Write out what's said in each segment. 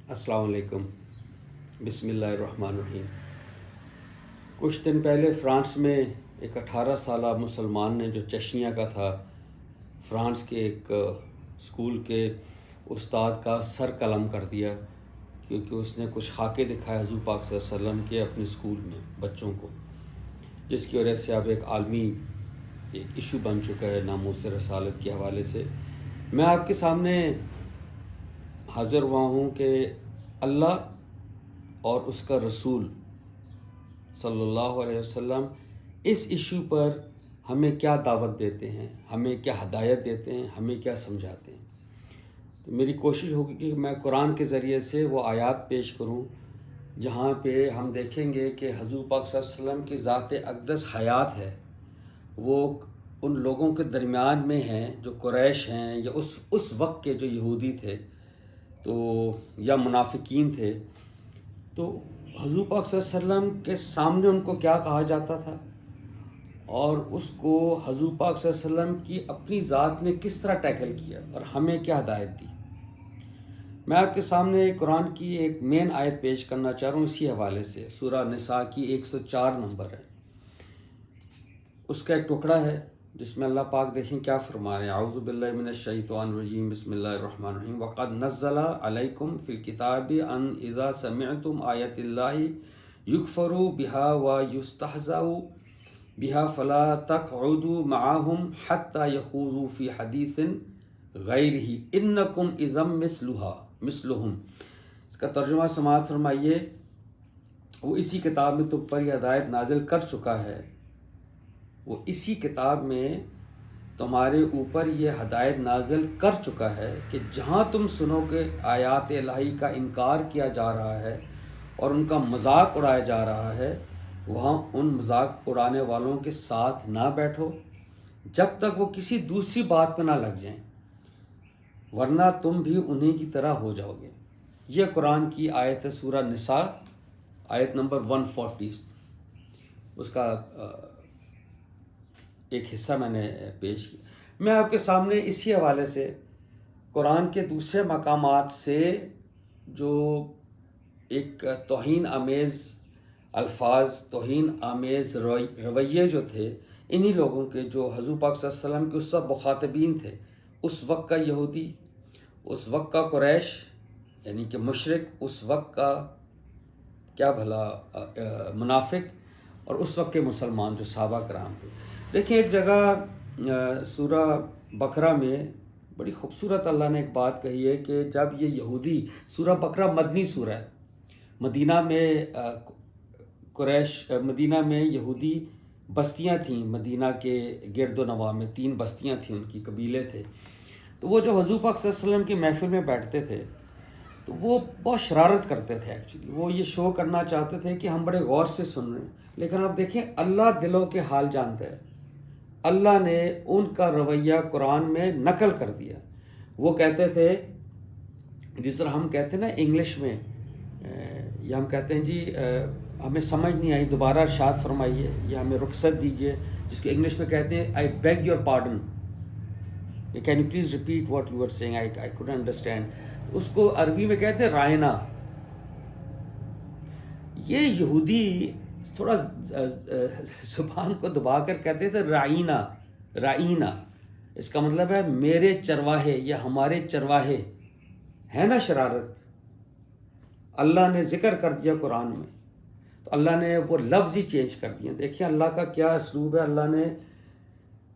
السلام علیکم۔ بسم اللہ الرحمن الرحیم۔ کچھ دن پہلے فرانس میں ایک 18 سالہ مسلمان نے جو چشنیا کا تھا، فرانس کے ایک اسکول کے استاد کا سر قلم کر دیا، کیونکہ اس نے کچھ خاکے دکھائے حضور پاک صلی اللہ علیہ وسلم کے اپنے اسکول میں بچوں کو، جس کی وجہ سے اب ایک عالمی ایک ایشو بن چکا ہے ناموس رسالت کے حوالے سے۔ میں آپ کے سامنے حاضر ہوا ہوں کہ اللہ اور اس کا رسول صلی اللہ علیہ وسلم اس ایشو پر ہمیں کیا دعوت دیتے ہیں، ہمیں کیا ہدایت دیتے ہیں، ہمیں کیا سمجھاتے ہیں۔ تو میری کوشش ہوگی کہ میں قرآن کے ذریعے سے وہ آیات پیش کروں جہاں پہ ہم دیکھیں گے کہ حضور پاک صلی اللہ علیہ وسلم کی ذات اقدس حیات ہے، وہ ان لوگوں کے درمیان میں ہیں جو قریش ہیں یا اس وقت کے جو یہودی تھے تو یا منافقین تھے، تو حضور پاک صلی اللہ علیہ وسلم کے سامنے ان کو کیا کہا جاتا تھا اور اس کو حضور پاک صلی اللہ علیہ وسلم کی اپنی ذات نے کس طرح ٹیکل کیا اور ہمیں کیا ہدایت دی۔ میں آپ کے سامنے قرآن کی ایک مین آیت پیش کرنا چاہ رہا ہوں اسی حوالے سے، سورہ نساء کی 104 نمبر ہے، اس کا ایک ٹکڑا ہے جس میں اللہ پاک دیکھیں کیا فرما رہے ہیں۔ اعوذ باللہ من الشیطان الرجیم، بسم اللہ الرحمن الرحیم۔ وقد نزل علیکم فی الکتاب ان اذا سمعتم آیات اللہ یکفر بها ویستہزأ بها فلا تقعدوا معهم حتى یخوضوا فی حدیث غیرہ انکم اذا مثلهم۔ اس کا ترجمہ سماعت فرمائیے۔ وہ اسی کتاب میں تم پر یہ ہدایت نازل کر چکا ہے، وہ اسی کتاب میں تمہارے اوپر یہ ہدایت نازل کر چکا ہے کہ جہاں تم سنو کہ آیات الہی کا انکار کیا جا رہا ہے اور ان کا مذاق اڑایا جا رہا ہے، وہاں ان مذاق اڑانے والوں کے ساتھ نہ بیٹھو جب تک وہ کسی دوسری بات پہ نہ لگ جائیں، ورنہ تم بھی انہی کی طرح ہو جاؤ گے۔ یہ قرآن کی آیت ہے، سورہ نساء آیت نمبر 140۔ اس کا ایک حصہ میں نے پیش کیا۔ میں آپ کے سامنے اسی حوالے سے قرآن کے دوسرے مقامات سے جو ایک توہین آمیز الفاظ، توہین آمیز رویے جو تھے انہی لوگوں کے جو حضور پاک صلی اللہ علیہ وسلم کے اس وقت مخاطبین تھے، اس وقت کا یہودی، اس وقت کا قریش یعنی کہ مشرک، اس وقت کا کیا بھلا منافق، اور اس وقت کے مسلمان جو صحابہ کرام تھے۔ دیکھیں ایک جگہ سورہ بقرہ میں بڑی خوبصورت اللہ نے ایک بات کہی ہے کہ جب یہ یہودی، سورہ بقرہ مدنی سورہ ہے، مدینہ میں مدینہ میں یہودی بستیاں تھیں، مدینہ کے گرد و نواح میں 3 بستیاں تھیں، ان کی قبیلے تھے۔ تو وہ جو حضور پاک صلی اللہ علیہ وسلم کی محفل میں بیٹھتے تھے تو وہ بہت شرارت کرتے تھے، ایکچولی وہ یہ شو کرنا چاہتے تھے کہ ہم بڑے غور سے سن رہے ہیں، لیکن آپ دیکھیں اللہ دلوں کے حال جانتا ہے۔ اللہ نے ان کا رویہ قرآن میں نقل کر دیا۔ وہ کہتے تھے، جس طرح ہم کہتے ہیں نا انگلش میں، یا ہم کہتے ہیں جی ہمیں سمجھ نہیں آئی، دوبارہ ارشاد فرمائیے یا ہمیں رخصت دیجیے، جس کو انگلش میں کہتے ہیں I beg your pardon, can you please repeat what you are saying, I couldn't understand. اس کو عربی میں کہتے ہیں رائنا۔ یہ یہودی تھوڑا زبان کو دبا کر کہتے تھے رائنا، رائنا، اس کا مطلب ہے میرے چرواہے یا ہمارے چرواہے، ہے نا شرارت۔ اللہ نے ذکر کر دیا قرآن میں تو اللہ نے وہ لفظ ہی چینج کر دیا۔ دیکھیں اللہ کا کیا اسلوب ہے، اللہ نے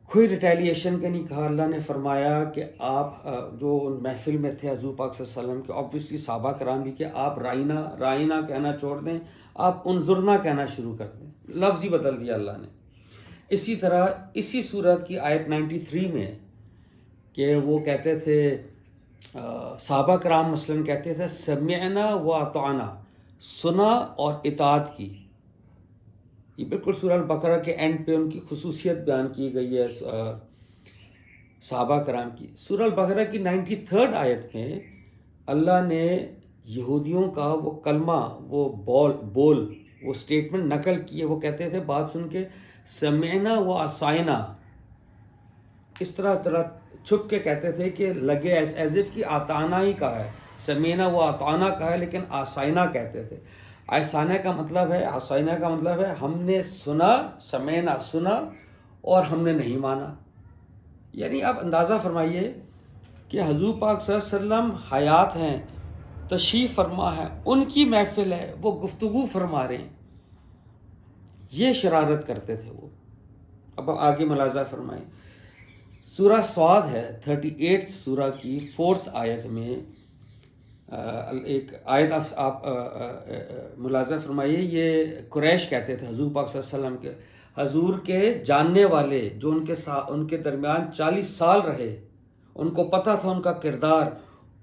کوئی ریٹیلیشن کا نہیں کہا۔ اللہ نے فرمایا کہ آپ جو محفل میں تھے حضور پاک صلی اللہ علیہ وسلم کے، آبویسلی صحابہ کرام بھی، کہ آپ رائنا رائنا کہنا چھوڑ دیں، آپ انظرنا کہنا شروع کر دیں، لفظ ہی بدل دیا اللہ نے۔ اسی طرح اسی سورت کی آیت 93 میں کہ وہ کہتے تھے، صحابہ کرام مثلاً کہتے تھے سمعنا و اطعنا، سنا اور اطاعت کی۔ یہ بالکل سورہ البقرہ کے اینڈ پہ ان کی خصوصیت بیان کی گئی ہے صحابہ کرام کی۔ سورہ البقرہ کی 93 آیت میں اللہ نے یہودیوں کا وہ کلمہ، وہ بول وہ سٹیٹمنٹ نقل کی ہے۔ وہ کہتے تھے بات سن کے سمعنا و عصینا، اس طرح چھپ کے کہتے تھے کہ لگے ایز اف کی آتانا ہی کہا ہے، سمینا وہ اطعنا کا ہے لیکن آسائنا کہتے تھے. آسائنا کا مطلب ہے، آسائنا کا مطلب ہے ہم نے سنا، سمینا سنا اور ہم نے نہیں مانا. یعنی آپ اندازہ فرمائیے کہ حضور پاک صلی اللہ علیہ وسلم حیات ہیں، تشریف فرما ہے، ان کی محفل ہے، وہ گفتگو فرما رہے ہیں، یہ شرارت کرتے تھے وہ. اب آگے ملاحظہ فرمائیں. سورہ صاد ہے 38 سورہ کی 4 آیت میں ایک آیت آپ ملاحظہ فرمائیے. یہ قریش کہتے تھے حضور پاک صلی اللہ علیہ وسلم کے، حضور کے جاننے والے جو ان کے درمیان 40 سال رہے، ان کو پتہ تھا ان کا کردار،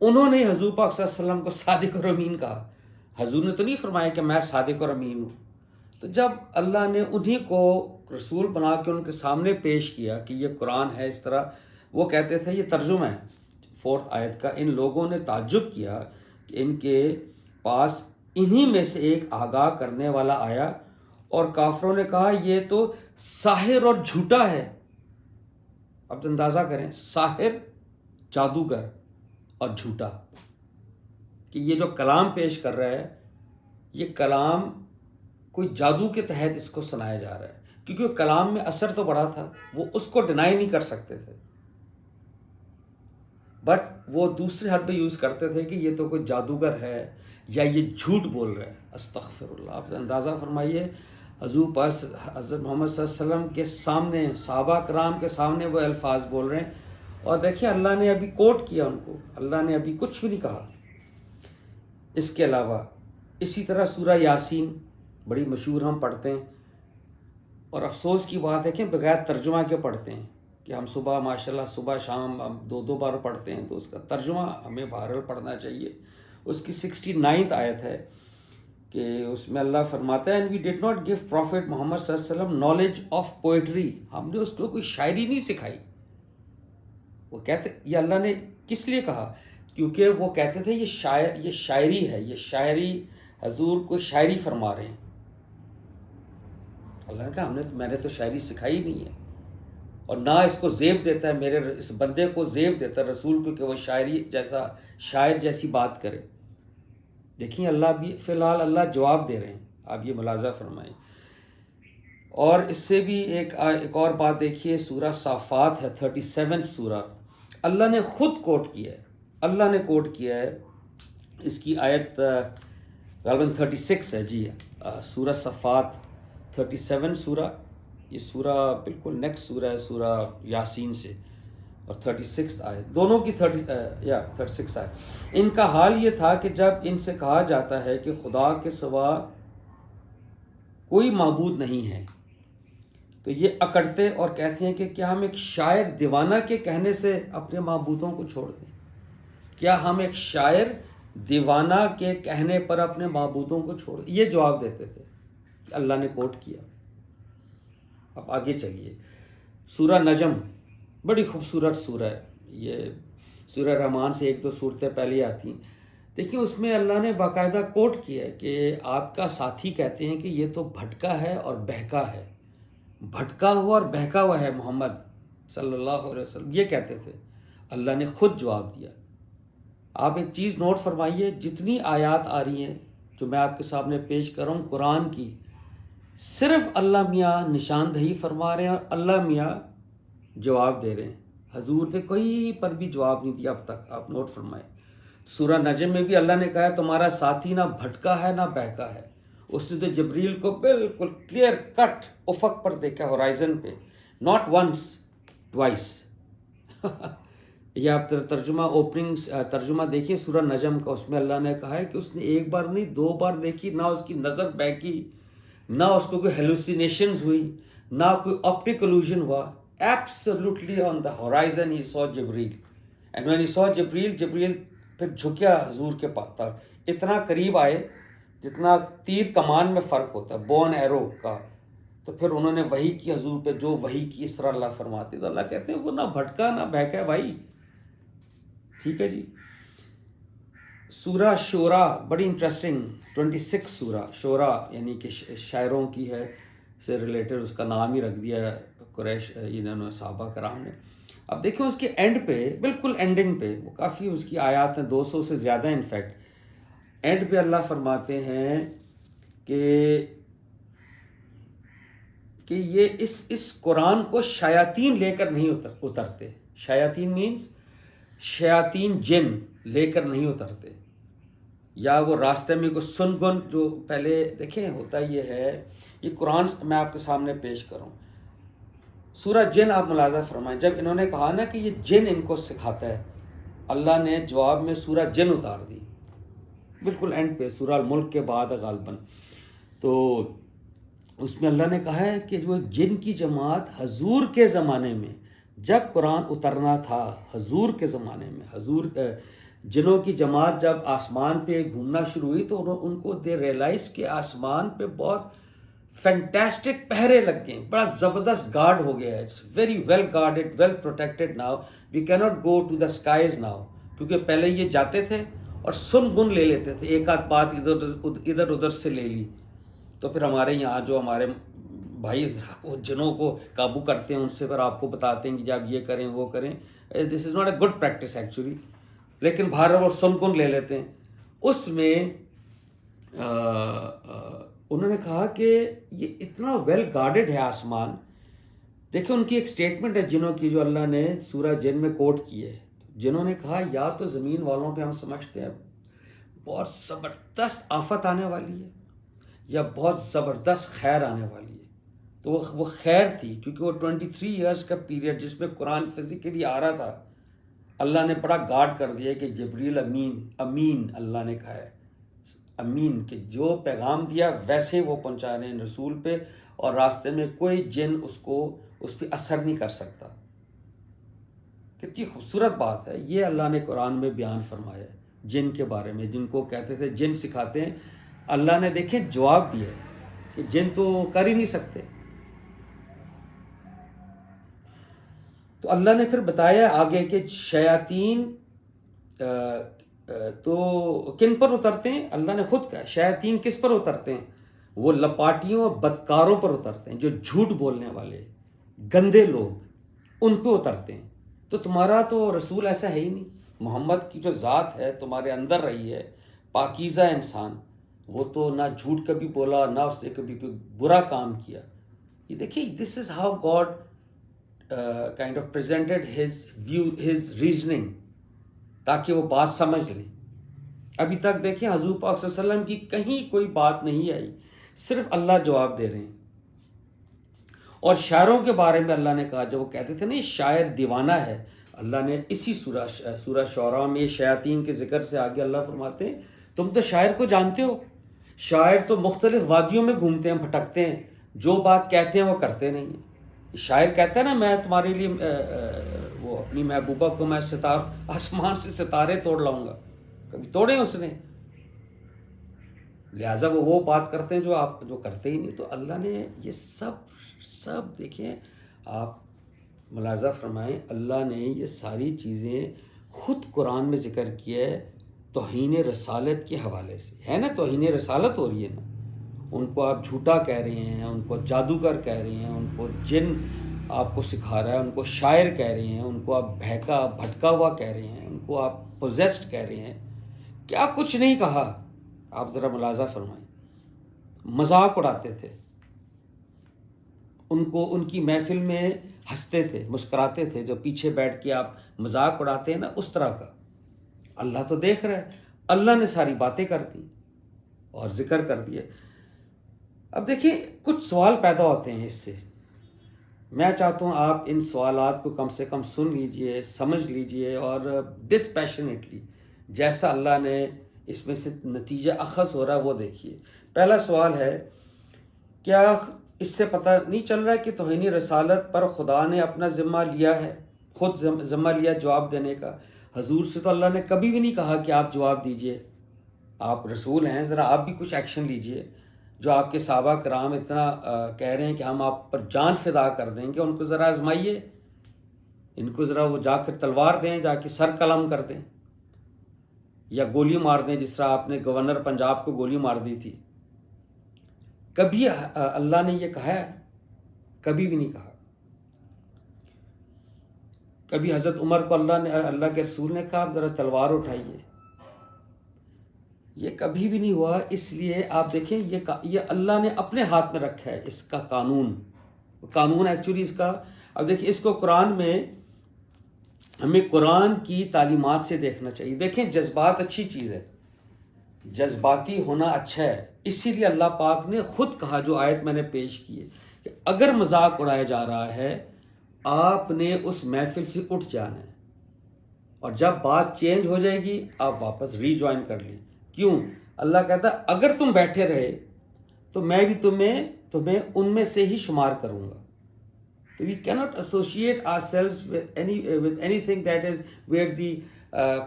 انہوں نے حضور پاک صلی اللہ علیہ وسلم کو صادق اور امین کہا. حضور نے تو نہیں فرمایا کہ میں صادق اور امین ہوں. تو جب اللہ نے انہی کو رسول بنا کے ان کے سامنے پیش کیا کہ یہ قرآن ہے اس طرح، وہ کہتے تھے یہ ترجمہ ہے 4 آیت کا. ان لوگوں نے تعجب کیا کہ ان کے پاس انہی میں سے ایک آگاہ کرنے والا آیا، اور کافروں نے کہا یہ تو ساحر اور جھوٹا ہے. اب اندازہ کریں، ساحر، جادوگر اور جھوٹا، کہ یہ جو کلام پیش کر رہا ہے یہ کلام کوئی جادو کے تحت اس کو سنایا جا رہا ہے، کیونکہ کلام میں اثر تو بڑا تھا، وہ اس کو ڈینائی نہیں کر سکتے تھے، بٹ وہ دوسرے حرف یوز کرتے تھے کہ یہ تو کوئی جادوگر ہے یا یہ جھوٹ بول رہا ہے. استغفر اللہ. آپ اندازہ فرمائیے حضور پاس حضرت محمد صلی اللہ علیہ وسلم کے سامنے، صحابہ کرام کے سامنے وہ الفاظ بول رہے ہیں، اور دیکھیں اللہ نے ابھی کوٹ کیا ان کو، اللہ نے ابھی کچھ بھی نہیں کہا. اس کے علاوہ اسی طرح سورہ یاسین بڑی مشہور ہم پڑھتے ہیں، اور افسوس کی بات ہے کہ بغیر ترجمہ کے پڑھتے ہیں، کہ ہم صبح ماشاءاللہ صبح شام ہم 2 بار پڑھتے ہیں، تو اس کا ترجمہ ہمیں بہرحال پڑھنا چاہیے. اس کی 69 آیت ہے کہ اس میں اللہ فرماتا ہے، and we did not give prophet Muhammad صلی اللہ علیہ وسلم نالج آف پوئٹری. ہم نے اس کو کوئی شاعری نہیں سکھائی. وہ کہتے، یہ اللہ نے کس لیے کہا؟ کیونکہ وہ کہتے تھے یہ شاعری ہے، یہ شاعری، حضور کو شاعری فرما رہے ہیں. اللہ نے کہا میں نے تو شاعری سکھائی نہیں ہے، اور نہ اس کو زیب دیتا ہے، میرے اس بندے کو زیب دیتا ہے رسول کو کہ وہ شاعری جیسا، شاعر جیسی بات کرے. دیکھیں اللہ بھی فی الحال اللہ جواب دے رہے ہیں، آپ یہ ملاحظہ فرمائیں. اور اس سے بھی ایک اور بات دیکھیے، سورہ صافات ہے 37 سورہ، اللہ نے خود کوٹ کیا ہے، اللہ نے کوٹ کیا ہے. اس کی آیت غالباً 36 ہے جی، سورہ صافات 37 سورہ. یہ سورہ بالکل نیکسٹ سورہ ہے سورہ یاسین سے، اور 36 آیت، دونوں کی 36 آیت. ان کا حال یہ تھا کہ جب ان سے کہا جاتا ہے کہ خدا کے سوا کوئی معبود نہیں ہے، تو یہ اکڑتے اور کہتے ہیں کہ کیا ہم ایک شاعر دیوانہ کے کہنے سے اپنے معبودوں کو چھوڑ دیں؟ کیا ہم ایک شاعر دیوانہ کے کہنے پر اپنے معبودوں کو چھوڑ دیں؟ یہ جواب دیتے تھے. اللہ نے کوٹ کیا. اب آگے چلیے، سورہ نجم بڑی خوبصورت سورہ ہے. یہ سورہ رحمان سے 1-2 صورتیں پہلے آتی ہیں. دیکھیں اس میں اللہ نے باقاعدہ کوٹ کیا ہے کہ آپ کا ساتھی کہتے ہیں کہ یہ تو بھٹکا ہے اور بہکا ہے، بھٹکا ہوا اور بہکا ہوا ہے محمد صلی اللہ علیہ وسلم، یہ کہتے تھے. اللہ نے خود جواب دیا. آپ ایک چیز نوٹ فرمائیے، جتنی آیات آ رہی ہیں جو میں آپ کے سامنے پیش کر رہا ہوں قرآن کی، صرف اللہ میاں نشاندہی فرما رہے ہیں اور اللہ میاں جواب دے رہے ہیں. حضور نے کوئی پر بھی جواب نہیں دیا اب تک. آپ نوٹ فرمائیں، سورہ نجم میں بھی اللہ نے کہا تمہارا ساتھی نہ بھٹکا ہے نہ بہکا ہے. اس نے تو جبریل کو بالکل کلیئر کٹ افق پر دیکھا، ہورائزن پہ، ناٹ ونس ٹوائس. یہ آپ ترجمہ اوپننگ ترجمہ دیکھیے سورہ نجم کا، اس میں اللہ نے کہا ہے کہ اس نے 1 بار نہیں 2 بار دیکھی، نہ اس کی نظر بہکی، نہ اس کو کوئی ہیلوسینیشنز ہوئی، نہ کوئی آپٹک الوژن ہوا. Absolutely on the horizon he saw Jibreel, and when he saw Jibreel, Jibreel پھر جھکیا حضور کے پاس، اتنا قریب آئے جتنا تیر کمان میں فرق ہوتا ہے، بو اینڈ ایرو کا. تو پھر انہوں نے وحی کی حضور پہ، جو وحی کی اس طرح اللہ فرماتے. تو اللہ کہتے ہیں وہ نہ بھٹکا نہ بہکا ہے بھائی. ٹھیک ہے جی. سورہ شورا بڑی انٹرسٹنگ، 26 سورہ شورا، یعنی کہ شاعروں کی ہے سے ریلیٹڈ، اس کا نام ہی رکھ دیا ہے قریش انہوں نے، صحابہ کرام نے. اب دیکھیں اس کے اینڈ پہ، بالکل اینڈنگ پہ، وہ کافی اس کی آیات ہیں 200 سے زیادہ انفیکٹ، اینڈ پہ اللہ فرماتے ہیں کہ یہ اس قرآن کو شیاطین لے کر نہیں اترتے. شیاطین مینز شیاطین جن لے کر نہیں اترتے، یا وہ راستے میں کوئی سنگن جو پہلے دیکھیں ہوتا یہ ہے، یہ قرآن میں آپ کے سامنے پیش کروں. سورہ جن آپ ملاحظہ فرمائیں، جب انہوں نے کہا نا کہ یہ جن ان کو سکھاتا ہے، اللہ نے جواب میں سورہ جن اتار دی بالکل اینڈ پہ، سورہ الملک کے بعد غالباً. تو اس میں اللہ نے کہا ہے کہ جو جن کی جماعت حضور کے زمانے میں جب قرآن اترنا تھا، حضور کے زمانے میں جنوں کی جماعت جب آسمان پہ گھومنا شروع ہوئی تو ان کو دے ریئلائز کہ آسمان پہ بہت فینٹیسٹک پہرے لگ گئے، بڑا زبردست گارڈ ہو گیا ہے. It's very well guarded, well protected now, we can not go to the skies now. کیونکہ پہلے یہ جاتے تھے اور سن گن لے لیتے تھے، ایک آدھ بات ادھر ادھر سے لے لی. تو پھر ہمارے یہاں جو ہمارے بھائی وہ جنوں کو قابو کرتے ہیں، ان سے پھر آپ کو بتاتے ہیں کہ جب یہ کریں وہ کریں. This is not a good practice actually, لیکن باہر وہ سن کن لے لیتے ہیں. اس میں انہوں نے کہا کہ یہ اتنا ویل گارڈڈ ہے آسمان. دیکھیں ان کی ایک سٹیٹمنٹ ہے جنوں کی جو اللہ نے سورہ جن میں کوٹ کی ہے. جنہوں نے کہا یا تو زمین والوں پہ ہم سمجھتے ہیں بہت زبردست آفت آنے والی ہے یا بہت زبردست خیر آنے والی ہے. تو وہ خیر تھی، کیونکہ وہ 23 ایئرس کا پیریڈ جس میں قرآن فزیکلی آ رہا تھا، اللہ نے بڑا گارڈ کر دیا کہ جبریل امین اللہ نے کہا ہے امین، کہ جو پیغام دیا ویسے وہ پہنچا رہے ہیں رسول پہ، اور راستے میں کوئی جن اس پہ اثر نہیں کر سکتا. کتنی خوبصورت بات ہے یہ اللہ نے قرآن میں بیان فرمایا ہے جن کے بارے میں، جن کو کہتے تھے جن سکھاتے ہیں. اللہ نے دیکھیں جواب دیا ہے کہ جن تو کر ہی نہیں سکتے. تو اللہ نے پھر بتایا آگے کہ شیاطین تو کن پر اترتے ہیں. اللہ نے خود کہا شیاطین کس پر اترتے ہیں، وہ لپاٹیوں اور بدکاروں پر اترتے ہیں، جو جھوٹ بولنے والے گندے لوگ ان پہ اترتے ہیں. تو تمہارا تو رسول ایسا ہے ہی نہیں. محمد کی جو ذات ہے تمہارے اندر رہی ہے، پاکیزہ انسان، وہ تو نہ جھوٹ کبھی بولا، نہ اس نے کبھی کوئی برا کام کیا. یہ دیکھیے this is how God kind of presented his reasoning, تاکہ وہ بات سمجھ لیں. ابھی تک دیکھیں حضور پاک صلی اللہ علیہ وسلم کی کہیں کوئی بات نہیں آئی، صرف اللہ جواب دے رہے ہیں. اور شاعروں کے بارے میں اللہ نے کہا، جب وہ کہتے تھے نا یہ شاعر دیوانہ ہے، اللہ نے اسی سورہ شعراء میں شیاطین کے ذکر سے آگے اللہ فرماتے ہیں تم تو شاعر کو جانتے ہو، شاعر تو مختلف وادیوں میں گھومتے ہیں، بھٹکتے ہیں، جو بات کہتے ہیں وہ کرتے نہیں ہیں. شاعر کہتا ہے نا میں تمہارے لیے وہ اپنی محبوبہ کو میں آسمان سے ستارے توڑ لاؤں گا، کبھی توڑے اس نے. لہٰذا وہ بات کرتے ہیں جو کرتے ہی نہیں. تو اللہ نے یہ سب دیکھیں، آپ ملاحظہ فرمائیں، اللہ نے یہ ساری چیزیں خود قرآن میں ذکر کیا ہے توہین رسالت کے حوالے سے. ہے نا توہین رسالت ہو رہی ہے نا، ان کو آپ جھوٹا کہہ رہے ہیں، ان کو جادوگر کہہ رہے ہیں، ان کو جن آپ کو سکھا رہا ہے، ان کو شاعر کہہ رہے ہیں، ان کو آپ بھٹکا ہوا کہہ رہے ہیں، ان کو آپ پوزیسڈ کہہ رہے ہیں. کیا کچھ نہیں کہا. آپ ذرا ملاحظہ فرمائیں، مذاق اڑاتے تھے، ان کی محفل میں ہنستے تھے، مسکراتے تھے. جو پیچھے بیٹھ کے آپ مذاق اڑاتے ہیں نا اس طرح کا. اللہ تو دیکھ رہا ہے، اللہ نے ساری باتیں کر دی اور ذکر کر دیا. اب دیکھیں کچھ سوال پیدا ہوتے ہیں اس سے. میں چاہتا ہوں آپ ان سوالات کو کم سے کم سن لیجئے، سمجھ لیجئے، اور ڈسپیشنیٹلی جیسا اللہ نے اس میں سے نتیجہ اخذ ہو رہا ہے وہ دیکھیے. پہلا سوال ہے، کیا اس سے پتہ نہیں چل رہا ہے کہ توہین رسالت پر خدا نے اپنا ذمہ لیا ہے، خود ذمہ لیا جواب دینے کا. حضور سے تو اللہ نے کبھی بھی نہیں کہا کہ آپ جواب دیجئے، آپ رسول ہیں، ذرا آپ بھی کچھ ایکشن لیجئے. جو آپ کے صحابہ کرام اتنا کہہ رہے ہیں کہ ہم آپ پر جان فدا کر دیں گے، ان کو ذرا آزمائیے، ان کو ذرا وہ جا کر تلوار دیں، جا کے سر قلم کر دیں یا گولی مار دیں، جس طرح آپ نے گورنر پنجاب کو گولی مار دی تھی. کبھی اللہ نے یہ کہا ہے؟ کبھی بھی نہیں کہا. کبھی حضرت عمر کو اللہ کے رسول نے کہا آپ ذرا تلوار اٹھائیے؟ یہ کبھی بھی نہیں ہوا. اس لیے آپ دیکھیں یہ اللہ نے اپنے ہاتھ میں رکھا ہے اس کا قانون ایکچولی اس کا. اب دیکھیں اس کو قرآن میں ہمیں قرآن کی تعلیمات سے دیکھنا چاہیے. دیکھیں جذبات اچھی چیز ہے، جذباتی ہونا اچھا ہے. اسی لیے اللہ پاک نے خود کہا، جو آیت میں نے پیش کی ہے، کہ اگر مذاق اڑایا جا رہا ہے آپ نے اس محفل سے اٹھ جانا ہے، اور جب بات چینج ہو جائے گی آپ واپس ری جوائن کر لیں. کیوں؟ اللہ کہتا ہے اگر تم بیٹھے رہے تو میں بھی تمہیں ان میں سے ہی شمار کروں گا. تو we cannot associate ourselves with anything that is where the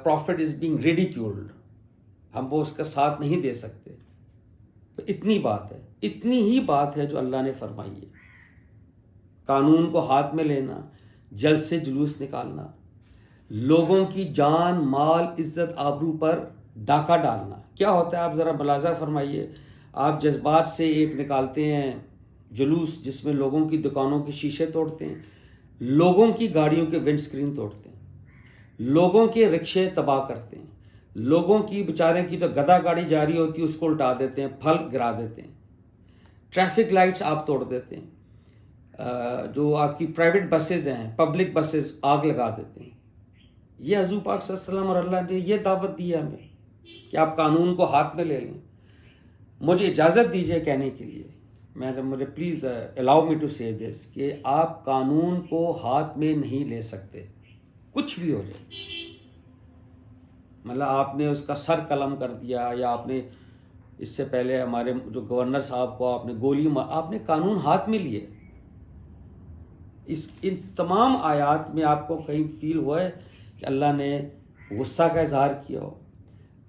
prophet is being ridiculed. ہم وہ اس کا ساتھ نہیں دے سکتے. تو اتنی ہی بات ہے جو اللہ نے فرمائی ہے. قانون کو ہاتھ میں لینا، جلد سے جلوس نکالنا، لوگوں کی جان، مال، عزت، آبرو پر ڈاکہ ڈالنا. کیا ہوتا ہے آپ ذرا ملاحظہ فرمائیے. آپ جذبات سے ایک نکالتے ہیں جلوس جس میں لوگوں کی دکانوں کے شیشے توڑتے ہیں، لوگوں کی گاڑیوں کے ونڈ سکرین توڑتے ہیں، لوگوں کے رکشے تباہ کرتے ہیں، لوگوں کی بیچارے کی تو گدھا گاڑی جاری ہوتی ہے اس کو الٹا دیتے ہیں، پھل گرا دیتے ہیں، ٹریفک لائٹس آپ توڑ دیتے ہیں، جو آپ کی پرائیویٹ بسز ہیں، پبلک بسز، آگ لگا دیتے ہیں. یہ حضور پاک صلی اللہ علیہ وسلم اور اللہ نے یہ دعوت دی ہے ہمیں کہ آپ قانون کو ہاتھ میں لے لیں. مجھے اجازت دیجیے کہنے کے لیے، مجھے پلیز الاؤ می ٹو سے دس، کہ آپ قانون کو ہاتھ میں نہیں لے سکتے کچھ بھی ہو جائے. مطلب آپ نے اس کا سر قلم کر دیا، یا آپ نے اس سے پہلے ہمارے جو گورنر صاحب کو آپ نے آپ نے قانون ہاتھ میں لیے. ان تمام آیات میں آپ کو کہیں فیل ہوا ہے کہ اللہ نے غصہ کا اظہار کیا ہو،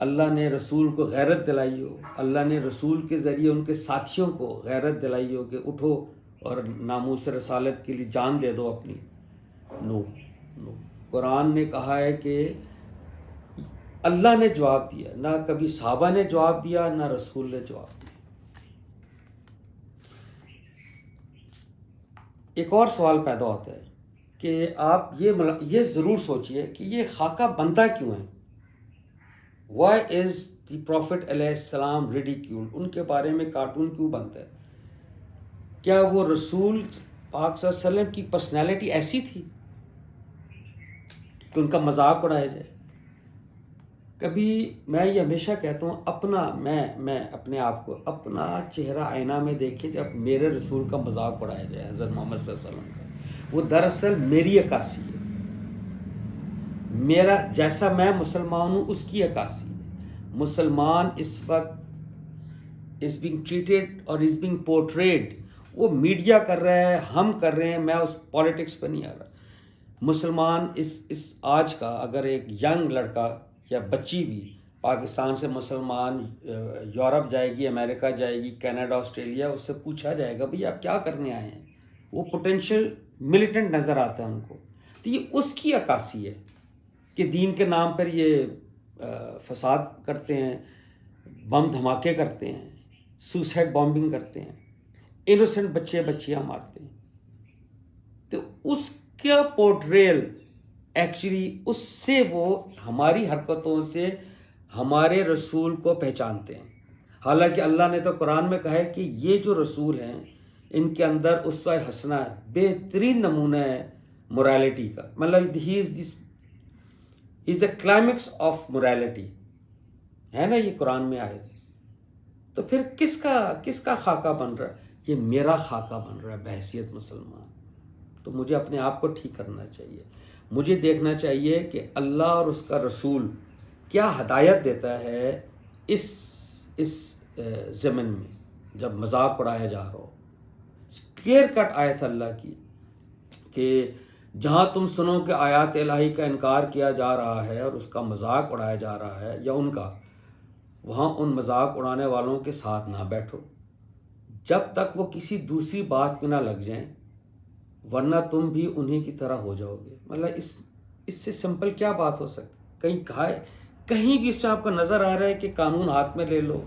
اللہ نے رسول کو غیرت دلائی ہو، اللہ نے رسول کے ذریعے ان کے ساتھیوں کو غیرت دلائی ہو کہ اٹھو اور ناموس رسالت کے لیے جان دے دو اپنی؟ نو. قرآن نے کہا ہے کہ اللہ نے جواب دیا، نہ کبھی صحابہ نے جواب دیا، نہ رسول نے جواب دیا. ایک اور سوال پیدا ہوتا ہے کہ آپ یہ ضرور سوچئے کہ یہ خاکہ بنتا کیوں ہے. وائی از دی پروفٹ علیہ السلام ریڈیکیولڈ؟ ان کے بارے میں کارٹون کیوں بنتا ہے؟ کیا وہ رسول پاک صلی اللہ علیہ وسلم کی پرسنالٹی ایسی تھی کہ ان کا مذاق اڑایا جائے؟ کبھی میں یہ ہمیشہ کہتا ہوں، میں اپنے آپ کو اپنا چہرہ آئینہ میں دیکھیں جب میرے رسول کا مذاق اڑایا جائے، حضرت محمد صلی اللہ علیہ وسلم کا. وہ دراصل میری عکاسی ہے، میرا جیسا میں مسلمان ہوں اس کی عکاسی ہے. مسلمان اس وقت از بینگ ٹریٹڈ اور از بینگ پورٹریڈ، وہ میڈیا کر رہا ہے، ہم کر رہے ہیں، میں اس پالیٹکس پہ نہیں آ رہا. مسلمان اس آج کا اگر ایک ینگ لڑکا یا بچی بھی پاکستان سے مسلمان یورپ جائے گی، امریکہ جائے گی، کینیڈا، آسٹریلیا، اس سے پوچھا جائے گا بھئی آپ کیا کرنے آئے ہیں، وہ پوٹینشیل ملیٹنٹ نظر آتا ہے ان کو. تو یہ اس کی عکاسی ہے کہ دین کے نام پر یہ فساد کرتے ہیں، بم دھماکے کرتے ہیں، سوسائڈ بامبنگ کرتے ہیں، انوسنٹ بچے بچیاں مارتے ہیں. تو اس کا پورٹریل ایکچولی اس سے وہ ہماری حرکتوں سے ہمارے رسول کو پہچانتے ہیں. حالانکہ اللہ نے تو قرآن میں کہا ہے کہ یہ جو رسول ہیں ان کے اندر اسوہ حسنہ بہترین نمونہ ہے مورالٹی کا. مطلب ہی از اے کلائمیکس آف مورالٹی، ہے نا یہ قرآن میں آئے. تو پھر کس کا خاکہ بن رہا ہے؟ یہ میرا خاکہ بن رہا ہے بحیثیت مسلمان. تو مجھے اپنے آپ کو ٹھیک کرنا چاہیے، مجھے دیکھنا چاہیے کہ اللہ اور اس کا رسول کیا ہدایت دیتا ہے اس زمن میں جب مذاق اڑایا جا رہا ہو. کلیئر کٹ آیت اللہ کی کہ جہاں تم سنو کہ آیات الہی کا انکار کیا جا رہا ہے اور اس کا مذاق اڑایا جا رہا ہے یا ان کا، وہاں ان مذاق اڑانے والوں کے ساتھ نہ بیٹھو جب تک وہ کسی دوسری بات میں نہ لگ جائیں، ورنہ تم بھی انہی کی طرح ہو جاؤ گے. مطلب اس سے سمپل کیا بات ہو سکتی؟ کہیں بھی اس میں آپ کو نظر آ رہا ہے کہ قانون ہاتھ میں لے لو،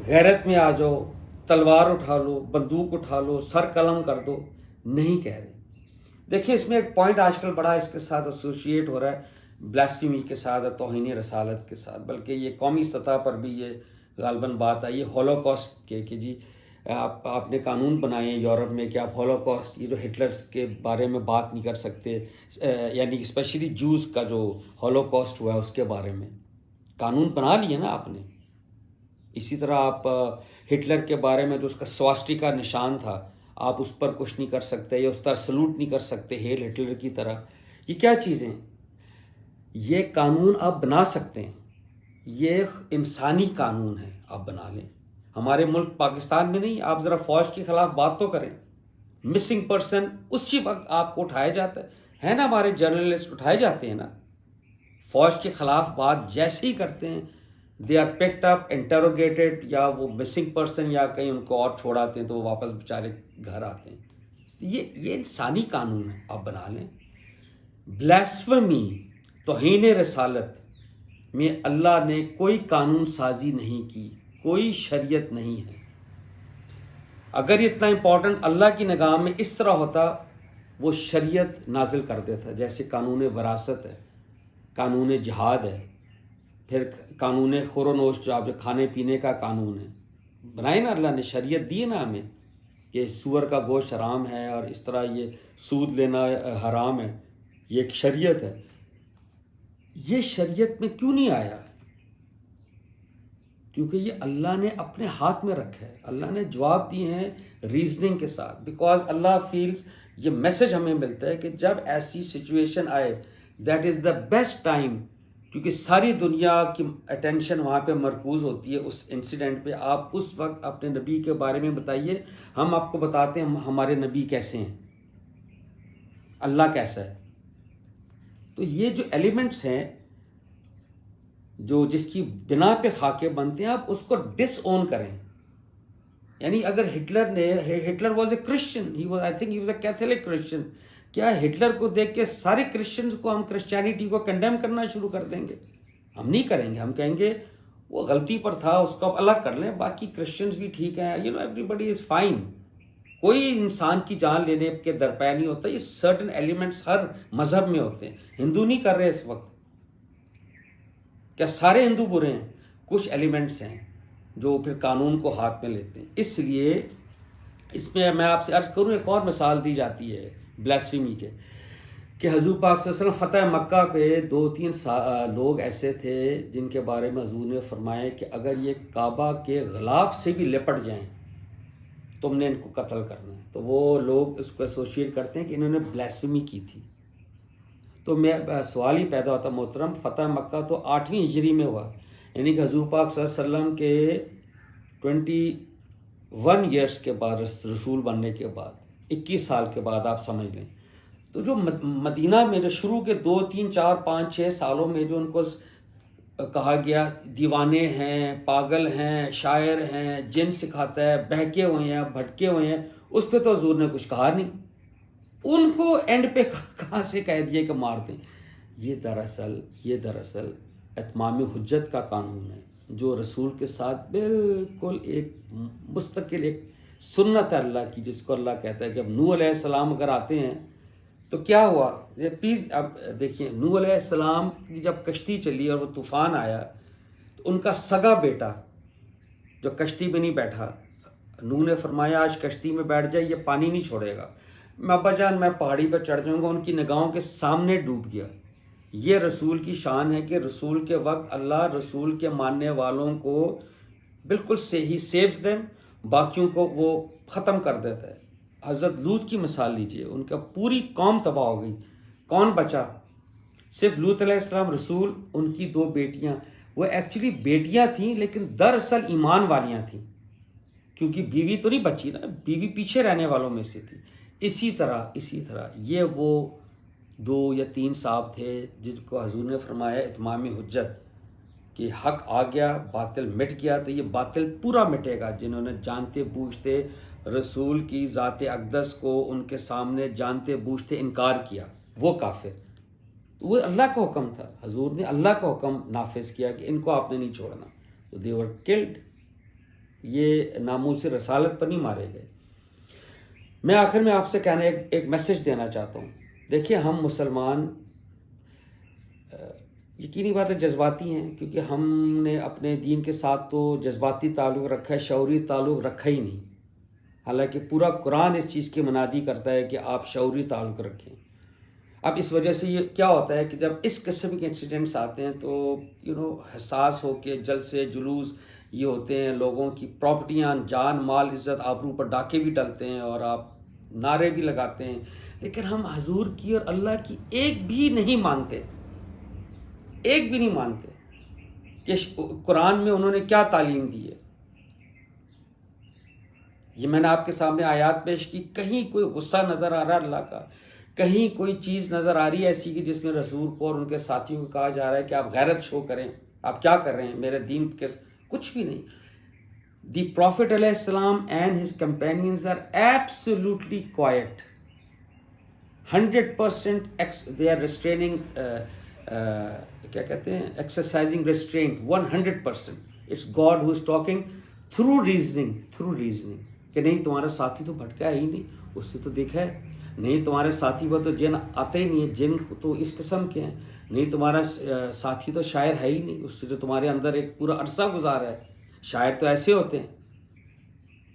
غیرت میں آ جاؤ، تلوار اٹھا لو، بندوق اٹھا لو، سر قلم کر دو؟ نہیں کہہ رہے. دیکھیں اس میں ایک پوائنٹ آج کل بڑا اس کے ساتھ ایسوسیٹ ہو رہا ہے، بلاسفیمی کے ساتھ اور توہین رسالت کے ساتھ، بلکہ یہ قومی سطح پر بھی یہ غالباً بات آئی ہے ہولوکاسٹ کے، کہ جی آپ نے قانون بنائے ہیں یورپ میں کہ آپ ہولوکاسٹ، یہ جو ہٹلرز کے بارے میں بات نہیں کر سکتے، یعنی اسپیشلی جوز کا جو ہولوکاسٹ ہوا ہے اس کے بارے میں قانون بنا لیے نا آپ نے۔ اسی طرح آپ ہٹلر کے بارے میں جو اس کا سواسٹی کا نشان تھا، آپ اس پر کچھ نہیں کر سکتے یا اس طرح سلوٹ نہیں کر سکتے ہیل ہٹلر کی طرح۔ یہ کیا چیزیں ہیں؟ یہ قانون آپ بنا سکتے ہیں، یہ انسانی قانون ہے، آپ بنا لیں۔ ہمارے ملک پاکستان میں نہیں، آپ ذرا فوج کے خلاف بات تو کریں، مسنگ پرسن اسی وقت آپ کو اٹھایا جاتا ہے نا، ہمارے جرنلسٹ اٹھائے جاتے ہیں نا، فوج کے خلاف بات جیسے ہی کرتے ہیں دے آر پکڈ اپ انٹروگیٹڈ، یا وہ مسنگ پرسن یا کہیں ان کو اور چھوڑاتے ہیں تو وہ واپس بیچارے گھر آتے ہیں۔ یہ انسانی قانون ہے، آپ بنا لیں۔ بلاسفمی، توہین رسالت میں اللہ نے کوئی قانون سازی نہیں کی، کوئی شریعت نہیں ہے۔ اگر یہ اتنا امپورٹنٹ اللہ کی نگاہ میں اس طرح ہوتا، وہ شریعت نازل کر دیتا، جیسے قانون وراثت ہے، قانون جہاد ہے، پھر قانون خورونوش جو آپ جو کھانے پینے کا قانون ہے بنائے نا، اللہ نے شریعت دی نا ہمیں کہ سور کا گوشت حرام ہے اور اس طرح یہ سود لینا حرام ہے، یہ ایک شریعت ہے۔ یہ شریعت میں کیوں نہیں آیا؟ کیونکہ یہ اللہ نے اپنے ہاتھ میں رکھا ہے، اللہ نے جواب دیے ہیں ریزننگ کے ساتھ، بیکاز اللہ فیلز، یہ میسج ہمیں ملتا ہے کہ جب ایسی سچویشن آئے that is the best time, کیونکہ ساری دنیا کی اٹینشن وہاں پہ مرکوز ہوتی ہے اس انسیڈنٹ پہ۔ آپ اس وقت اپنے نبی کے بارے میں بتائیے، ہم آپ کو بتاتے ہیں ہمارے نبی کیسے ہیں، اللہ کیسا ہے۔ تو یہ جو ایلیمنٹس ہیں جو جس کی بنا پہ خاکے بنتے ہیں، آپ اس کو ڈس اون کریں۔ یعنی اگر Hitler was a Christian, I think he was a Catholic Christian, کیا ہٹلر کو دیکھ کے سارے کرسچنز کو ہم کرسچینٹی کو کنڈیم کرنا شروع کر دیں گے؟ ہم نہیں کریں گے، ہم کہیں گے وہ غلطی پر تھا، اس کو الگ کر لیں، باقی کرسچنز بھی ٹھیک ہیں، ایوری بڈی از فائن۔ کوئی انسان کی جان لینے کے درپے نہیں ہوتا، یہ سرٹن ایلیمنٹس ہر مذہب میں ہوتے ہیں۔ ہندو نہیں کر رہے اس وقت، کیا سارے ہندو برے ہیں؟ کچھ ایلیمنٹس ہیں جو پھر قانون کو ہاتھ میں لیتے ہیں۔ اس لیے اس میں میں آپ سے عرض کروں، ایک اور مثال دی جاتی ہے بلاسفیمی کے، کہ حضور پاک صلی اللہ علیہ وسلم فتح مکہ پہ 2-3 لوگ ایسے تھے جن کے بارے میں حضور نے فرمایا کہ اگر یہ کعبہ کے غلاف سے بھی لپٹ جائیں تم نے ان کو قتل کرنا ہے۔ تو وہ لوگ اس کو ایسوشیٹ کرتے ہیں کہ انہوں نے بلاسفیمی کی تھی۔ تو میں سوال ہی پیدا ہوتا محترم، فتح مکہ تو 8ویں ہجری میں ہوا، یعنی کہ حضور پاک صلی اللہ علیہ وسلم کے 21 ایئرس کے بعد، رسول بننے کے بعد 21 سال کے بعد آپ سمجھ لیں۔ تو جو مدینہ میں جو شروع کے 2 3 4 5 6 سالوں میں جو ان کو کہا گیا دیوانے ہیں، پاگل ہیں، شاعر ہیں، جن سکھاتا ہے، بہکے ہوئے ہیں، بھٹکے ہوئے ہیں، اس پہ تو حضور نے کچھ کہا نہیں، ان کو اینڈ پہ کہاں سے کہہ دیا کہ مار دیں۔ یہ دراصل اتمام حجت کا قانون ہے، جو رسول کے ساتھ بالکل ایک مستقل ایک سنت ہے اللہ کی، جس کو اللہ کہتا ہے۔ جب نوح علیہ السلام اگر آتے ہیں تو کیا ہوا؟ پلیز اب دیکھیں، نوح علیہ السلام کی جب کشتی چلی اور وہ طوفان آیا تو ان کا سگا بیٹا جو کشتی میں نہیں بیٹھا، نوح نے فرمایا آج کشتی میں بیٹھ جائے، یہ پانی نہیں چھوڑے گا، ابا جان میں پہاڑی پہ چڑھ جاؤں گا، ان کی نگاہوں کے سامنے ڈوب گیا۔ یہ رسول کی شان ہے کہ رسول کے وقت اللہ رسول کے ماننے والوں کو بالکل ہی سیوز دیم، باقیوں کو وہ ختم کر دیتا ہے۔ حضرت لوط کی مثال لیجئے، ان کا پوری قوم تباہ ہو گئی، کون بچا؟ صرف لوط علیہ السلام رسول، ان کی 2 بیٹیاں، وہ ایکچولی بیٹیاں تھیں لیکن دراصل ایمان والیاں تھیں، کیونکہ بیوی تو نہیں بچی نا، بیوی پیچھے رہنے والوں میں سے تھی۔ اسی طرح یہ وہ 2 یا 3 صاحب تھے جن کو حضور نے فرمایا اتمام حجت، کہ حق آ گیا، باطل مٹ گیا، تو یہ باطل پورا مٹے گا جنہوں نے جانتے بوجھتے رسول کی ذات اقدس کو ان کے سامنے جانتے بوجھتے انکار کیا، وہ کافر۔ تو وہ اللہ کا حکم تھا، حضور نے اللہ کا حکم نافذ کیا کہ ان کو آپ نے نہیں چھوڑنا، تو they were killed۔ یہ ناموس رسالت پر نہیں مارے گئے۔ میں آخر میں آپ سے کہنا ایک میسج دینا چاہتا ہوں. دیکھیے ہم مسلمان یقینی بات ہے جذباتی ہیں، کیونکہ ہم نے اپنے دین کے ساتھ تو جذباتی تعلق رکھا ہے، شعوری تعلق رکھا ہی نہیں. حالانکہ پورا قرآن اس چیز کی منادی کرتا ہے کہ آپ شعوری تعلق رکھیں. اب اس وجہ سے یہ کیا ہوتا ہے کہ جب اس قسم کے انسیڈنٹس آتے ہیں تو حساس ہو کے جلد سے جلوس یہ ہوتے ہیں، لوگوں کی پراپرٹیاں، جان مال عزت آبرو پر ڈاکے بھی ڈلتے ہیں اور آپ نعرے بھی لگاتے ہیں، لیکن ہم حضور کی اور اللہ کی ایک بھی نہیں مانتے کہ قرآن میں انہوں نے کیا تعلیم دی ہے. یہ میں نے آپ کے سامنے آیات پیش کی، کہیں کوئی غصہ نظر آ رہا ہے اللہ کا، کہیں کوئی چیز نظر آ رہی ہے ایسی کہ جس میں رسول کو اور ان کے ساتھیوں کو کہا جا رہا ہے کہ آپ غیرت شو کریں، آپ کیا کر رہے ہیں میرے دین کے؟ کچھ بھی نہیں. دی پروفٹ علیہ السلام and his companions are absolutely quite. 100% they are restraining کیا کہتے ہیں exercising restraint 100%. It's God who is talking through reasoning کہ نہیں تمہارا ساتھی تو بھٹکا ہی نہیں، اس سے تو دیکھا ہے، نہیں تمہارے ساتھی پر تو جن آتے ہی نہیں ہے، جن تو اس قسم کے ہیں، نہیں تمہارا ساتھی تو شاعر ہے ہی نہیں، اس سے جو تمہارے اندر ایک پورا عرصہ گزارا ہے. شاعر تو ایسے ہوتے ہیں.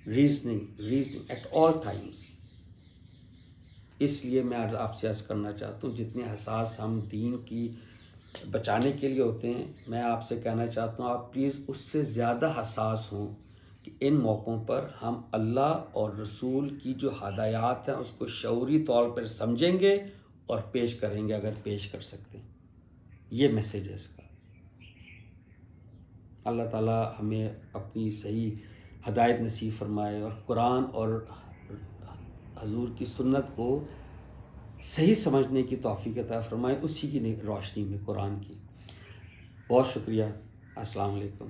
Reasoning at all times. اس لیے میں آپ سے عرض کرنا چاہتا ہوں جتنے حساس ہم دین کی بچانے کے لیے ہوتے ہیں، میں آپ سے کہنا چاہتا ہوں آپ پلیز اس سے زیادہ حساس ہوں کہ ان موقعوں پر ہم اللہ اور رسول کی جو ہدایات ہیں اس کو شعوری طور پر سمجھیں گے اور پیش کریں گے اگر پیش کر سکتے ہیں. یہ میسیج ہے اس کا. اللہ تعالیٰ ہمیں اپنی صحیح ہدایت نصیب فرمائے اور قرآن اور حضور کی سنت کو صحیح سمجھنے کی توفیق عطا فرمائے، اسی کی روشنی میں قرآن کی. بہت شکریہ. السلام علیکم.